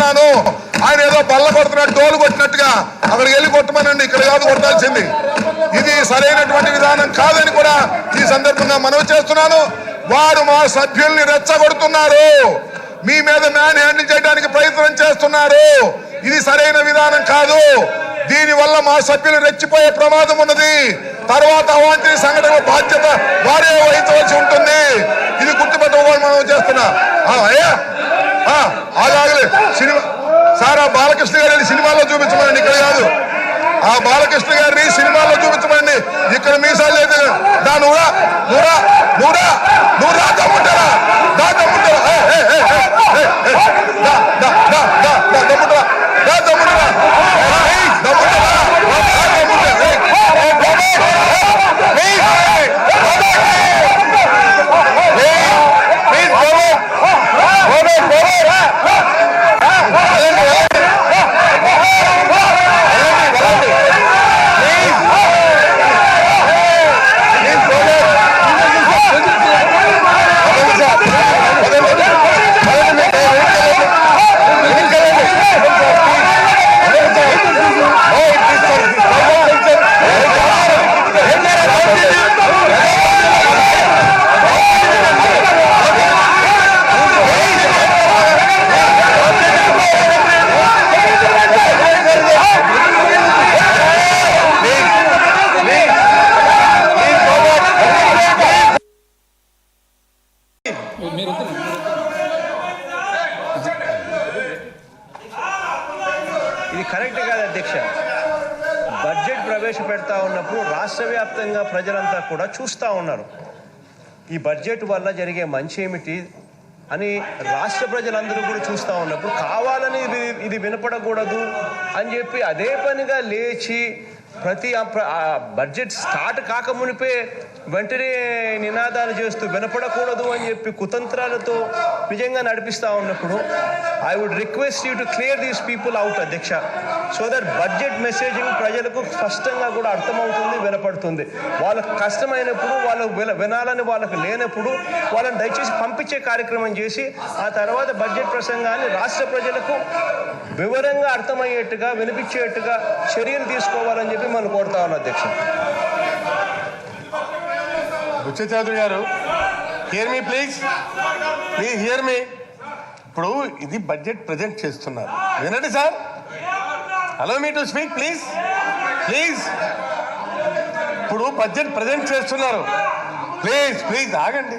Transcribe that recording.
చెప్తున్నాను. ఆయన ఏదో బల్ల కొడుతున్నట్టు డోలు కొట్టినట్టుగా అక్కడికి వెళ్ళి కొట్టమనండి, ఇక్కడ కాదు కొట్టాల్సింది. ఇది సరైనటువంటి విధానం కాదని కూడా ఈ సందర్భంగా మనవి చేస్తున్నాను. వారు మా సభ్యుల్ని రెచ్చగొడుతున్నారు, మీ మీద మ్యాన్ హ్యాండిల్ చేయడానికి ప్రయత్నం చేస్తున్నారు. ఇది సరైన విధానం కాదు. దీనివల్ల మా సభ్యులు రెచ్చిపోయే ప్రమాదం ఉన్నది. తర్వాత అవాంఛనీయ సంఘటన బాధ్యత వారే వహించవలసి ఉంటుంది. ఇది గుర్తుపెట్టుకోవాలి మనం చేస్తున్నా. అలాగే సినిమా సార్ ఆ బాలకృష్ణ గారిని సినిమాలో చూపించమండి, ఇక్కడ కాదు. ఆ బాలకృష్ణ గారిని సినిమాలో చూపించమండి, ఇక్కడ మీసాలు లేదు. నువ్వు దాతమ్ముంటారా ఇది కరెక్ట్ కాదు అధ్యక్ష. బడ్జెట్ ప్రవేశపెడతా ఉన్నప్పుడు రాష్ట్ర వ్యాప్తంగా ప్రజలంతా కూడా చూస్తూ ఉన్నారు. ఈ బడ్జెట్ వల్ల జరిగే మంచి ఏమిటి అని రాష్ట్ర ప్రజలందరూ కూడా చూస్తూ ఉన్నప్పుడు కావాలని ఇది వినపడకూడదు అని చెప్పి అదే పనిగా లేచి ప్రతి బడ్జెట్ స్టార్ట్ కాకమునిపే వెంటనే నినాదాలు చేస్తూ వినపడకూడదు అని చెప్పి కుతంత్రాలతో నిజంగా నడిపిస్తూ ఉన్నప్పుడు I would request you to clear these people out అధ్యక్ష, సో దట్ బడ్జెట్ మెసేజింగ్ ప్రజలకు స్పష్టంగా కూడా అర్థమవుతుంది, వినపడుతుంది. వాళ్ళకు కష్టమైనప్పుడు వాళ్ళు వినాలని వాళ్ళకు లేనప్పుడు వాళ్ళని దయచేసి పంపించే కార్యక్రమం చేసి ఆ తర్వాత బడ్జెట్ ప్రసంగాన్ని రాష్ట్ర ప్రజలకు వివరంగా అర్థమయ్యేట్టుగా వినిపించేట్టుగా చర్యలు తీసుకోవాలని చెప్పి మనం కోరుతా ఉన్నాం అధ్యక్ష. బుచ్చ చౌదరి గారు, హియర్ మీ ప్లీజ్ హియర్ మీ. ఇప్పుడు ఇది బడ్జెట్ ప్రజెంట్ చేస్తున్నారు, వినండి sir. Allow me to speak please. ఇప్పుడు బడ్జెట్ ప్రజెంట్ చేస్తున్నారు, ప్లీజ్ ఆగండి.